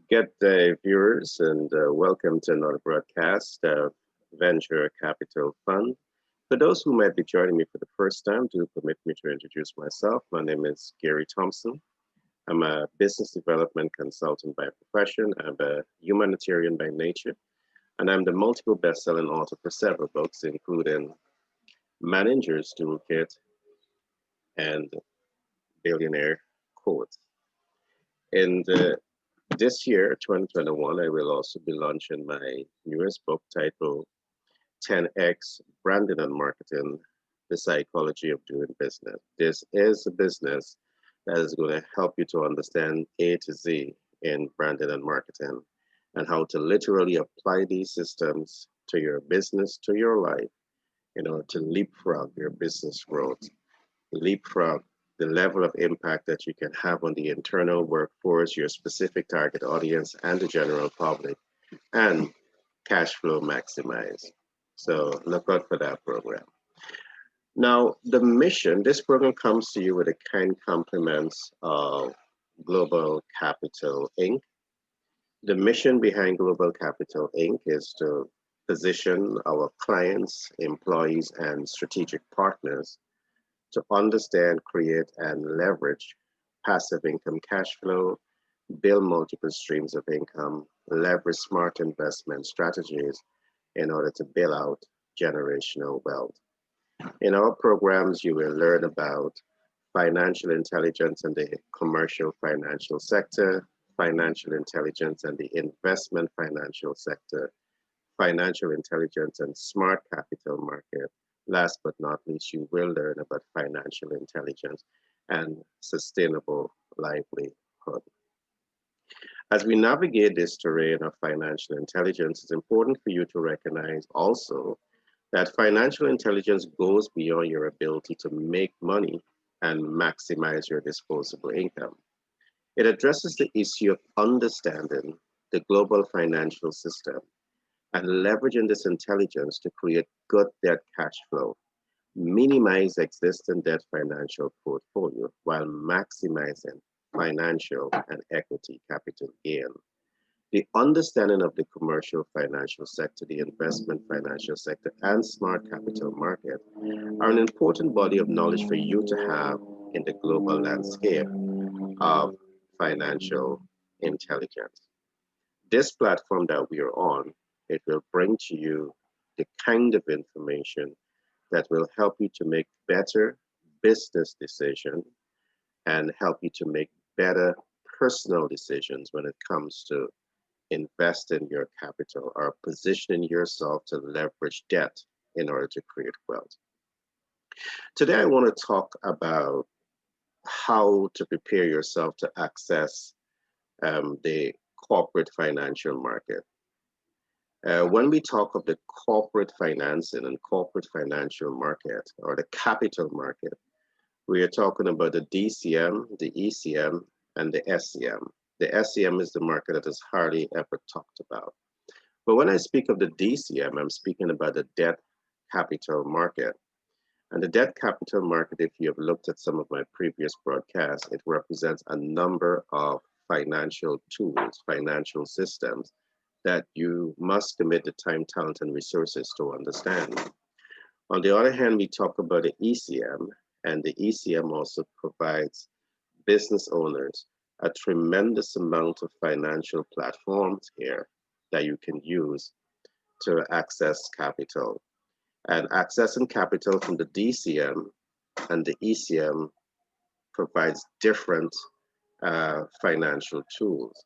Good day, viewers, and welcome to another broadcast of Venture Capital Fund. For those who might be joining me for the first time, do permit me to introduce myself. My name is Gary Thompson. I'm a business development consultant by profession. I'm a humanitarian by nature, and I'm the multiple best-selling author for several books, including Manager's Toolkit and Billionaire Quotes. In this year, 2021, I will also be launching my newest book titled 10X Branding and Marketing, The Psychology of Doing Business. This is a business that is going to help you to understand A to Z in branding and marketing and how to literally apply these systems to your business, to your life, in order to leapfrog your business growth, leapfrog the level of impact that you can have on the internal workforce, your specific target audience, and the general public, and cash flow maximize. So look out for that program. Now, the mission, this program comes to you with the kind compliments of Global Capital Inc. The mission behind Global Capital Inc. is to position our clients, employees, and strategic partners to understand, create, and leverage passive income cash flow, build multiple streams of income, leverage smart investment strategies in order to build out generational wealth. In our programs, you will learn about financial intelligence in the commercial financial sector, financial intelligence in the investment financial sector, financial intelligence and smart capital market. Last but not least, you will learn about financial intelligence and sustainable livelihood. As we navigate this terrain of financial intelligence, it's important for you to recognize also that financial intelligence goes beyond your ability to make money and maximize your disposable income. It addresses the issue of understanding the global financial system and leveraging this intelligence to create good debt cash flow, minimize existing debt financial portfolio while maximizing financial and equity capital gain. The understanding of the commercial financial sector, the investment financial sector, and smart capital market are an important body of knowledge for you to have in the global landscape of financial intelligence. This platform that we are on, it will bring to you the kind of information that will help you to make better business decisions and help you to make better personal decisions when it comes to investing your capital or positioning yourself to leverage debt in order to create wealth. Today, I want to talk about how to prepare yourself to access the corporate financial market. When we talk of the corporate financing and corporate financial market or the capital market, we are talking about the DCM, the ECM, and the SCM. The SCM is the market that is hardly ever talked about. But when I speak of the DCM, I'm speaking about the debt capital market. And the debt capital market, if you have looked at some of my previous broadcasts, it represents a number of financial tools, financial systems that you must commit the time, talent, and resources to understand. On the other hand, we talk about the ECM, and the ECM also provides business owners a tremendous amount of financial platforms here that you can use to access capital. And accessing capital from the DCM and the ECM provides different financial tools.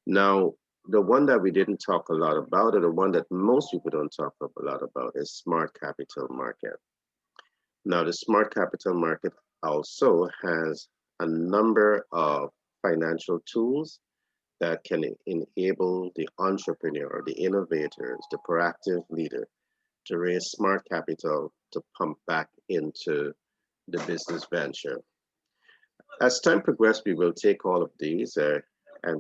Now, the one that we didn't talk a lot about, or the one that most people don't talk a lot about, is smart capital market. Now, the smart capital market also has a number of financial tools that can enable the entrepreneur, the innovators, the proactive leader to raise smart capital to pump back into the business venture. As time progresses, we will take all of these and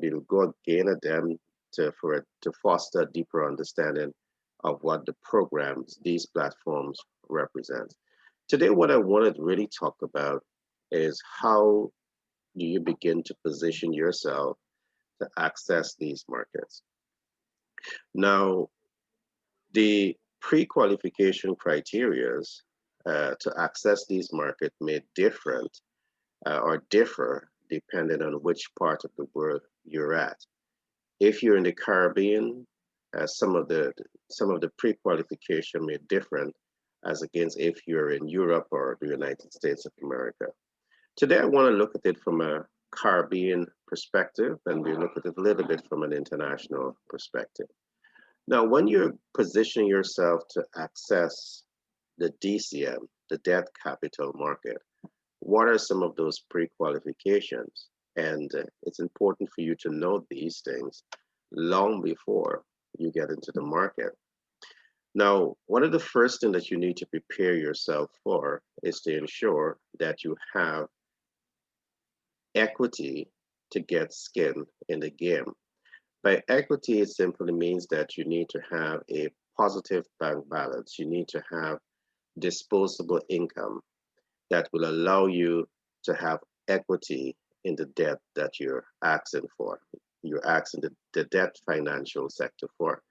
we'll go again at them to foster a deeper understanding of what the programs, these platforms represent. Today, what I want to really talk about is how do you begin to position yourself to access these markets. Now, the pre-qualification criteria to access these markets may differ depending on which part of the world you're at. If you're in the Caribbean, some of the pre-qualification may differ as against if you're in Europe or the United States of America. Today, I want to look at it from a Caribbean perspective, and we look at it a little bit from an international perspective. Now, when you're positioning yourself to access the DCM, the debt capital market, what are some of those pre-qualifications? And it's important for you to know these things long before you get into the market. Now, one of the first things that you need to prepare yourself for is to ensure that you have equity to get skin in the game. By equity, it simply means that you need to have a positive bank balance. You need to have disposable income that will allow you to have equity in the debt that you're asking for. You're asking the debt financial sector for.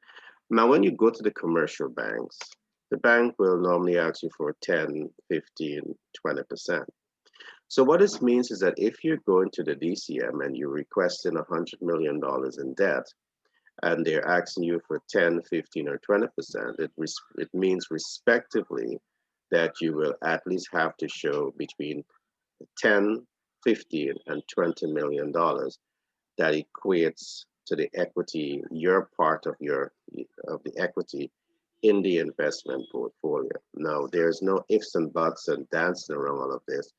Now, when you go to the commercial banks, the bank will normally ask you for 10, 15, 20%. So what this means is that if you're going to the DCM and you're requesting $100 million in debt, and they're asking you for 10, 15, or 20%, it means respectively that you will at least have to show between 10, 15, and $20 million that equates to the equity, your part of the equity in the investment portfolio. Now, there's no ifs and buts and dancing around all of this.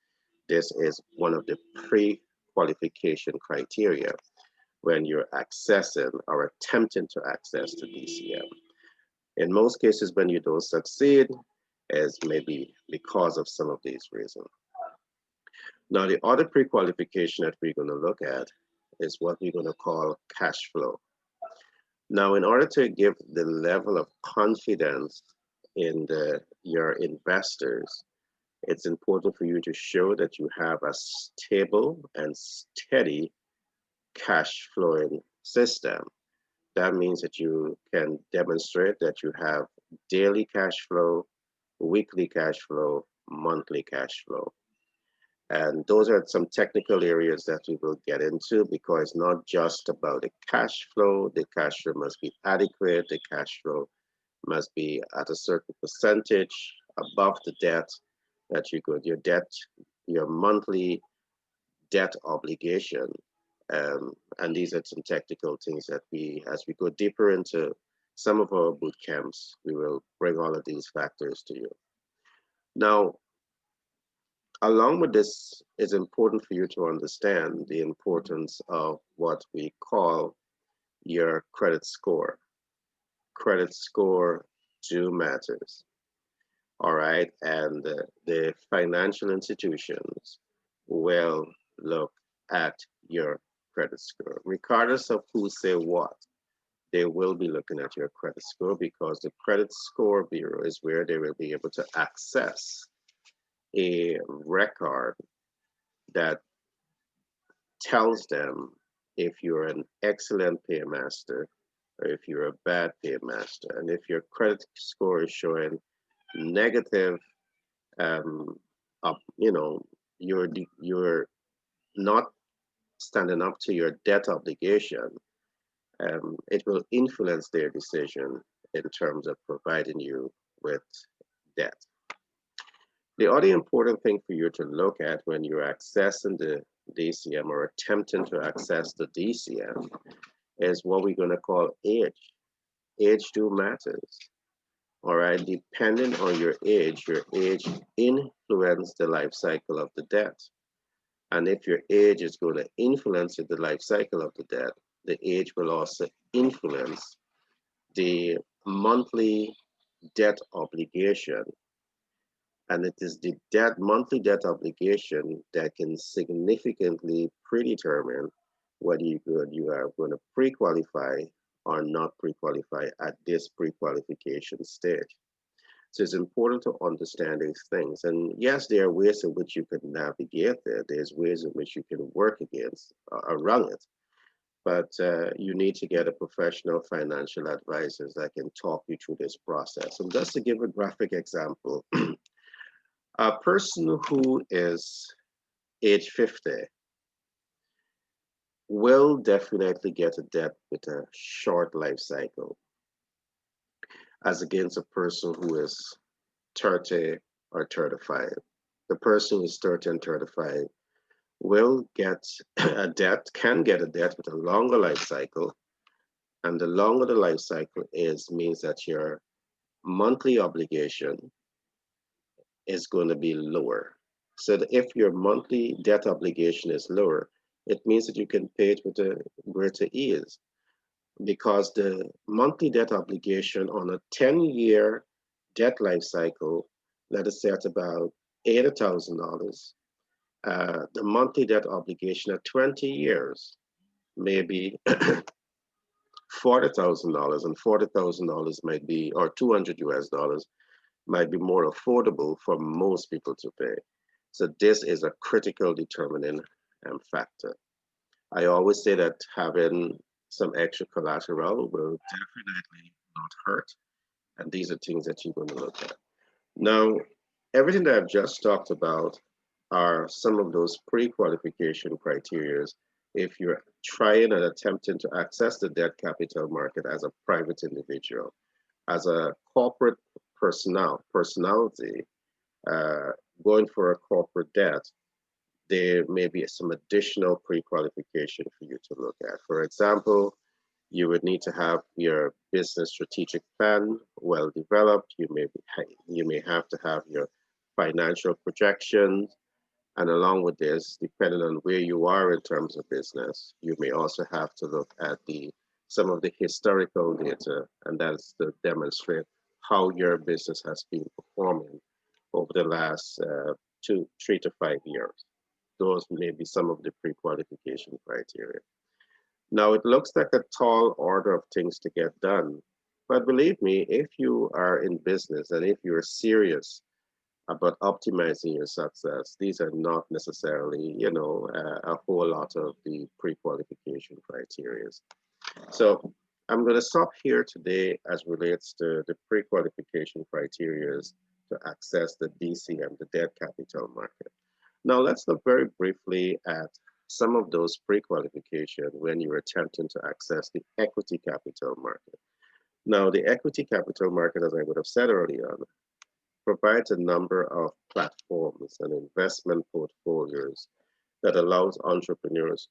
This is one of the pre-qualification criteria when you're accessing or attempting to access the DCM. In most cases, when you don't succeed, is maybe because of some of these reasons. Now, the other pre-qualification that we're going to look at is what we're going to call cash flow. Now, in order to give the level of confidence in your investors, it's important for you to show that you have a stable and steady cash flowing system. That means that you can demonstrate that you have daily cash flow, weekly cash flow, monthly cash flow. And those are some technical areas that we will get into, because it's not just about the cash flow must be adequate, the cash flow must be at a certain percentage above the debt that you could, your monthly debt obligation. And these are some technical things that as we go deeper into some of our boot camps, we will bring all of these factors to you. Now, along with this, it's important for you to understand the importance of what we call your credit score. Credit score do matters. All right, and the financial institutions will look at your credit score. Regardless of who say what, they will be looking at your credit score, because the credit score bureau is where they will be able to access a record that tells them if you're an excellent paymaster or if you're a bad paymaster. And if your credit score is showing negative, you're not standing up to your debt obligation, it will influence their decision in terms of providing you with debt. The other important thing for you to look at when you're accessing the DCM or attempting to access the DCM is what we're going to call age. Age do matters. All right, depending on your age influences the life cycle of the debt. And if your age is going to influence the life cycle of the debt, the age will also influence the monthly debt obligation. And it is the monthly debt obligation that can significantly predetermine whether you are going to pre-qualify or not pre-qualify at this pre-qualification stage. So it's important to understand these things. And yes, there are ways in which you can navigate there. There's ways in which you can work around it. but you need to get a professional financial advisor that can talk you through this process. And just to give a graphic example, a person who is age 50 will definitely get a debt with a short life cycle, as against a person who is 30 or 35. The person who is 30 and 35 will get a debt, can get a debt with a longer life cycle. And the longer the life cycle is, means that your monthly obligation is going to be lower. So that if your monthly debt obligation is lower, it means that you can pay it with a greater ease, because the monthly debt obligation on a 10-year debt life cycle, let us say at about $80,000, the monthly debt obligation at 20 years may be $40,000, and $40,000 might be, or 200 US dollars might be more affordable for most people to pay. So this is a critical determining factor. I always say that having some extra collateral will definitely not hurt. And these are things that you're going to look at. Now, everything that I've just talked about are some of those pre-qualification criteria if you're trying and attempting to access the debt capital market as a private individual. As a corporate personality, going for a corporate debt, there may be some additional pre-qualification for you to look at. For example, you would need to have your business strategic plan well developed. You may have to have your financial projections, and along with this, depending on where you are in terms of business, you may also have to look at some of the historical data, and that's to demonstrate how your business has been performing over the last 3 to 5 years. Those may be some of the pre-qualification criteria. Now, it looks like a tall order of things to get done, but believe me, if you are in business and if you're serious about optimizing your success, these are not necessarily, a whole lot of the pre-qualification criteria. So I'm going to stop here today as relates to the pre-qualification criteria to access the DCM, the debt capital market. Now let's look very briefly at some of those pre-qualification when you're attempting to access the equity capital market. Now, the equity capital market, as I would have said earlier, provides a number of platforms and investment portfolios that allows entrepreneurs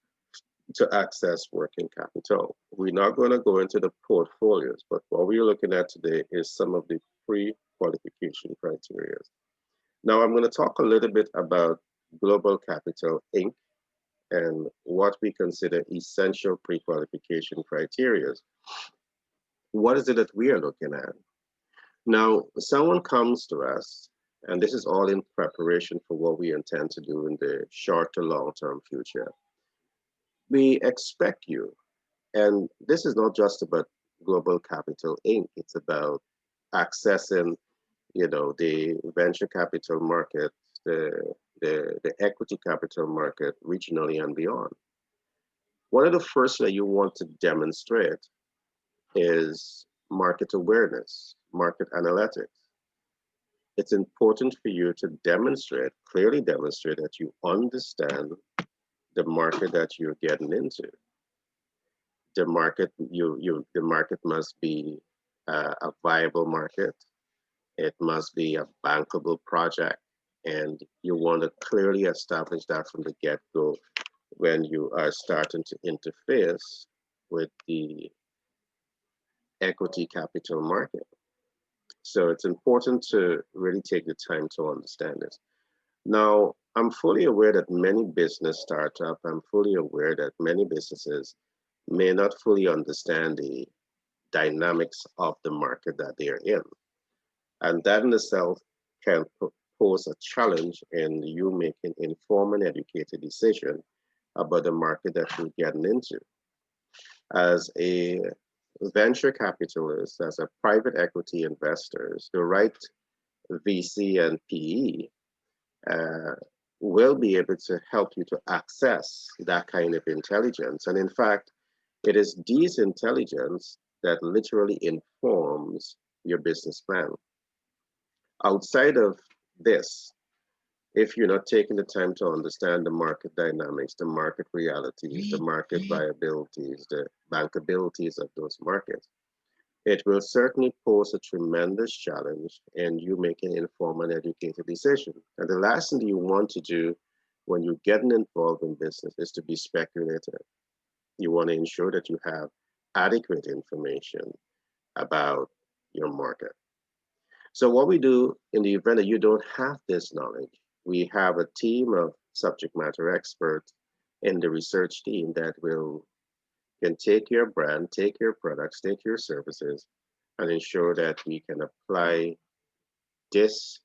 to access working capital. We're not going to go into the portfolios, but what we're looking at today is some of the pre-qualification criteria. Now, I'm going to talk a little bit about Global Capital Inc. and what we consider essential pre-qualification criteria. What is it that we are looking at? Now, someone comes to us, and this is all in preparation for what we intend to do in the short to long-term future. We expect you, and this is not just about Global Capital Inc. It's about accessing, the venture capital market, the equity capital market regionally and beyond. One of the first that you want to demonstrate is market awareness, market analytics. It's important for you to clearly demonstrate that you understand the market that you're getting into. The market, the market must be a viable market. It must be a bankable project, and you want to clearly establish that from the get-go when you are starting to interface with the equity capital market. So it's important to really take the time to understand this. Now, I'm fully aware that many business startups, I'm fully aware that many businesses may not fully understand the dynamics of the market that they're in. And that in itself can pose a challenge in you making informed and educated decision about the market that you're getting into. As a venture capitalist, as a private equity investors, the right VC and PE will be able to help you to access that kind of intelligence. And in fact, It is this intelligence that literally informs your business plan. Outside of this, if you're not taking the time to understand the market dynamics, the market realities, the market viabilities, the bankabilities of those markets, it will certainly pose a tremendous challenge in you making informed and educated decision. And the last thing you want to do when you're getting involved in business is to be speculative. You want to ensure that you have adequate information about your market. So what we do in the event that you don't have this knowledge, we have a team of subject matter experts in the research team that can take your brand, take your products, take your services, and ensure that we can apply this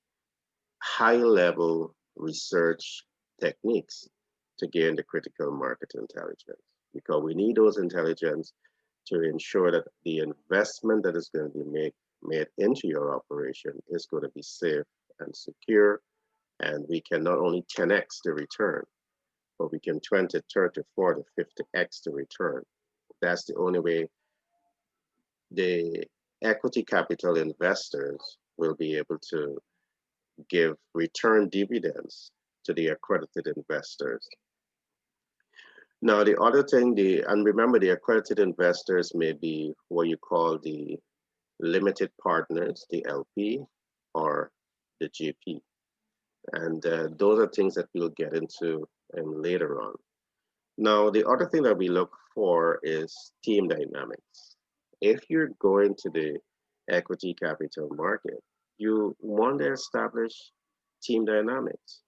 high-level research techniques to gain the critical market intelligence. Because we need those intelligence to ensure that the investment that is going to be made into your operation is going to be safe and secure, and we can not only 10x the return, but we can 20, 30, 40, 50x the return. That's the only way the equity capital investors will be able to give return dividends to the accredited investors. Now, the other thing, and remember, the accredited investors may be what you call the limited partners, the LP, or the GP. And those are things that we'll get into later on. Now, the other thing that we look for is team dynamics. If you're going to the equity capital market, you want to establish team dynamics.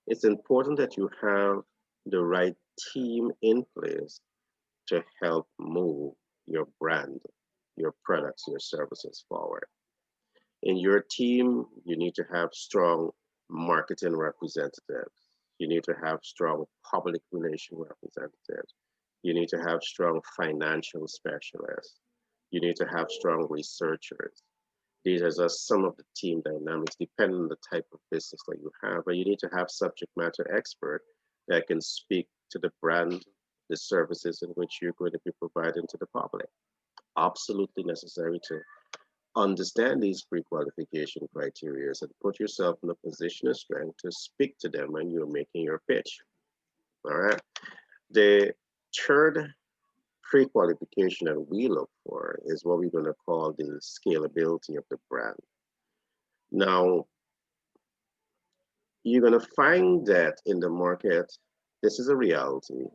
It's important that you have the right team in place to help move your brand, your products, your services forward. In your team, you need to have strong marketing representatives. You need to have strong public relation representatives. You need to have strong financial specialists. You need to have strong researchers. These are just some of the team dynamics depending on the type of business that you have. But you need to have subject matter expert that can speak to the brand, the services in which you're going to be providing to the public. Absolutely necessary to understand these pre-qualification criteria and put yourself in a position of strength to speak to them when you're making your pitch. All right. The third pre-qualification that we look for is what we're going to call the scalability of the brand. Now, you're going to find that in the market, this is a reality.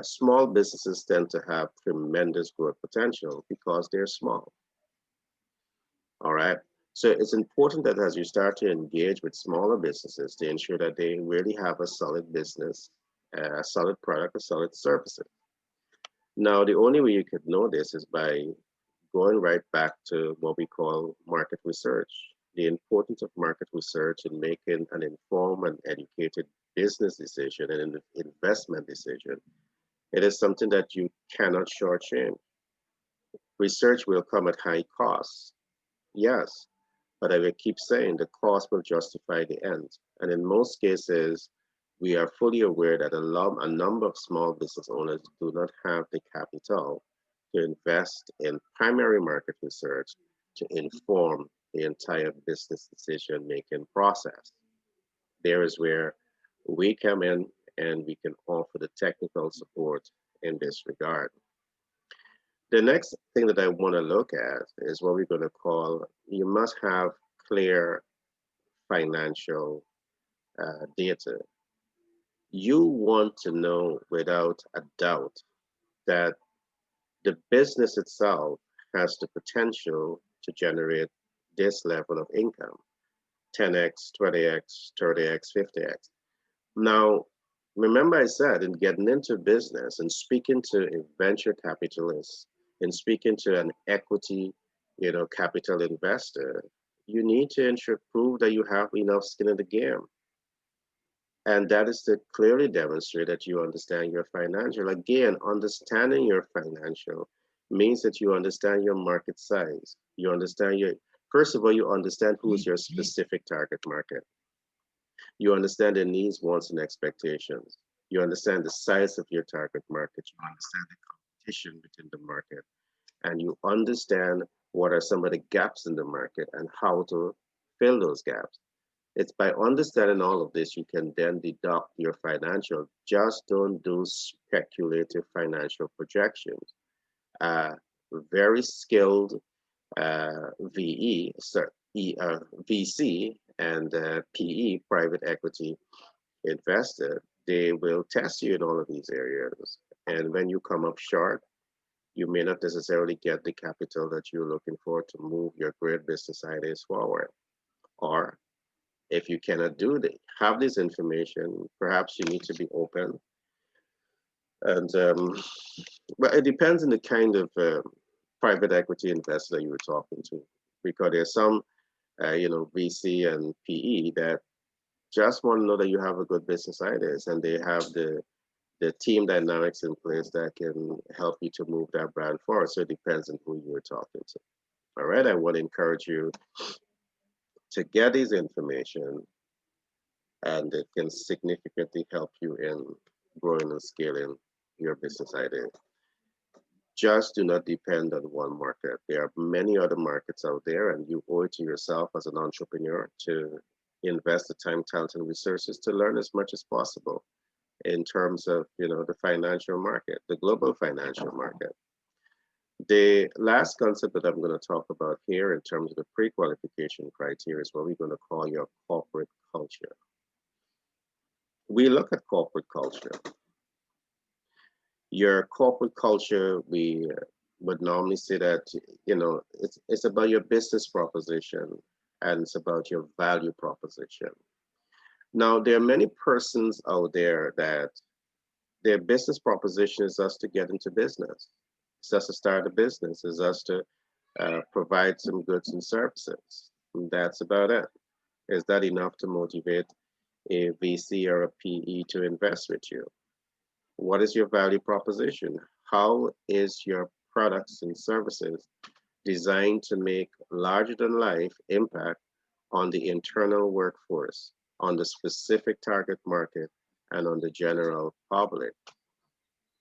Small businesses tend to have tremendous growth potential because they're small. All right. So it's important that as you start to engage with smaller businesses to ensure that they really have a solid business, a solid product, a solid services. Now, the only way you could know this is by going right back to what we call market research. The importance of market research in making an informed and educated business decision and an investment decision. It is something that you cannot shortchange. Research will come at high costs. Yes, but I will keep saying the cost will justify the end. And in most cases, we are fully aware that a number of small business owners do not have the capital to invest in primary market research to inform the entire business decision-making process. There is where we come in and we can offer the technical support in this regard. The next thing that I want to look at is what we're going to call, you must have clear financial data. You want to know without a doubt that the business itself has the potential to generate this level of income, 10x, 20x, 30x, 50x. Now, remember I said in getting into business and speaking to a venture capitalist and speaking to an equity, capital investor, you need to prove that you have enough skin in the game. And that is to clearly demonstrate that you understand your financial. Again, understanding your financial means that you understand your market size. You understand first of all, you understand who is your specific target market. You understand their needs, wants, and expectations. You understand the size of your target market. You understand the competition within the market, and you understand what are some of the gaps in the market and how to fill those gaps. It's by understanding all of this, you can then deduct your financial. Just don't do speculative financial projections. Uh, Very skilled VC and PE, private equity investor, they will test you in all of these areas. And when you come up short, you may not necessarily get the capital that you're looking for to move your great business ideas forward. Or if you cannot have this information, perhaps you need to be open. And but it depends on the kind of private equity investor you were talking to, because there's some, VC and PE that just want to know that you have a good business ideas, and they have the team dynamics in place that can help you to move that brand forward. So it depends on who you're talking to. All right, I want to encourage you to get this information, and it can significantly help you in growing and scaling your business idea. Just do not depend on one market. There are many other markets out there, and you owe it to yourself as an entrepreneur to invest the time, talent, and resources to learn as much as possible in terms of, the financial market, the global financial market. The last concept that I'm going to talk about here in terms of the pre-qualification criteria is what we're going to call your corporate culture. We look at corporate culture. Your corporate culture, we would normally say that, it's about your business proposition, and it's about your value proposition. Now, there are many persons out there that their business proposition is us to get into business. It's us to start a business. It's us to provide some goods and services. And that's about it. Is that enough to motivate a VC or a PE to invest with you? What is your value proposition? How is your products and services designed to make larger than life impact on the internal workforce, on the specific target market, and on the general public?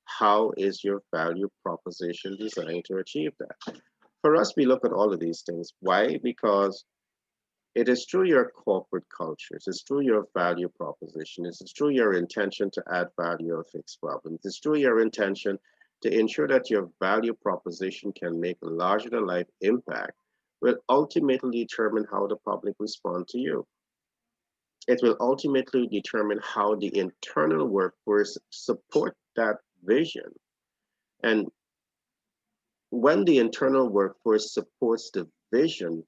How is your value proposition designed to achieve that? For us, we look at all of these things. Why? Because it is through your corporate cultures, it's through your value proposition, it's through your intention to add value or fix problems, it's through your intention to ensure that your value proposition can make a larger than life impact, will ultimately determine how the public respond to you. It will ultimately determine how the internal workforce support that vision. And when the internal workforce supports the vision,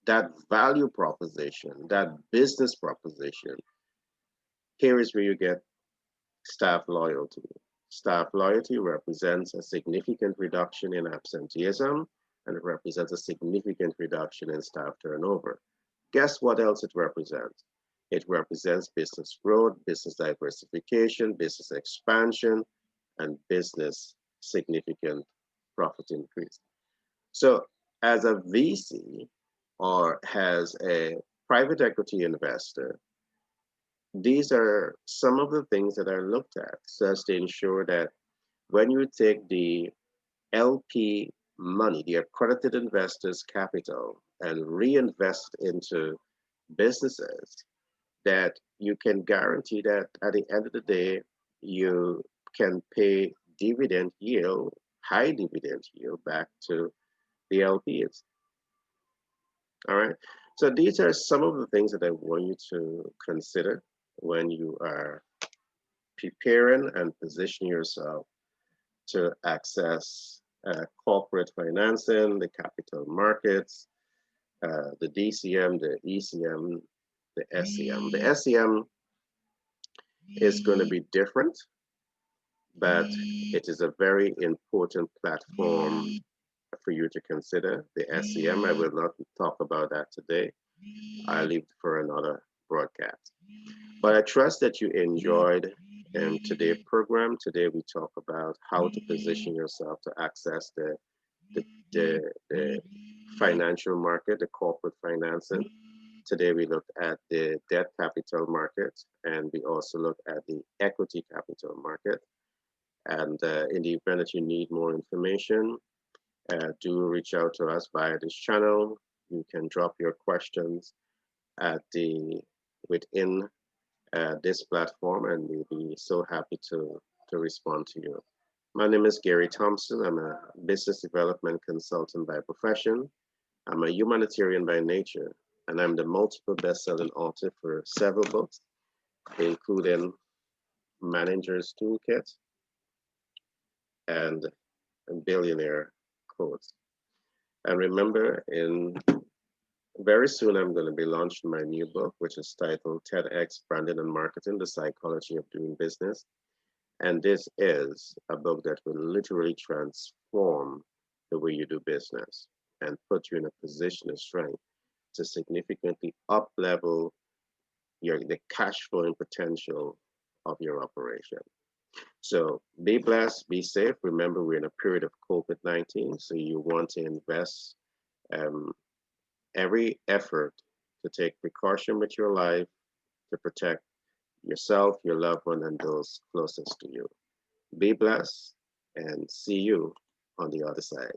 that value proposition, that business proposition, here is where you get staff loyalty. Staff loyalty represents a significant reduction in absenteeism, and it represents a significant reduction in staff turnover. Guess what else it represents? It represents business growth, business diversification, business expansion, and business significant profit increase. So as a VC, or as a private equity investor, these are some of the things that are looked at, so as to ensure that when you take the LP money, the accredited investors' capital, and reinvest into businesses, that you can guarantee that at the end of the day, you can pay dividend yield, high dividend yield back to the LPs. All right. So these are some of the things that I want you to consider when you are preparing and position yourself to access corporate financing, the capital markets, the DCM, the ECM, the SEM. The SEM is going to be different, but it is a very important platform for you to consider. The SEM, I will not talk about that today. I'll leave it for another broadcast. But I trust that you enjoyed today's program. Today we talk about how to position yourself to access the financial market, the corporate financing. Today we looked at the debt capital market, and we also looked at the equity capital market. And in the event that you need more information, do reach out to us via this channel. You can drop your questions at within this platform, and we'll be so happy to respond to you. My name is Gary Thompson. I'm a business development consultant by profession. I'm a humanitarian by nature, and I'm the multiple best-selling author for several books, including Manager's Toolkit and Billionaire Quotes. And remember, very soon I'm going to be launching my new book, which is titled TEDx Branding and Marketing, The Psychology of Doing Business. And this is a book that will literally transform the way you do business and put you in a position of strength to significantly up-level the cash flowing potential of your operation. So be blessed, be safe. Remember, we're in a period of COVID-19, so you want to invest every effort to take precaution with your life to protect yourself, your loved one, and those closest to you. Be blessed and see you on the other side.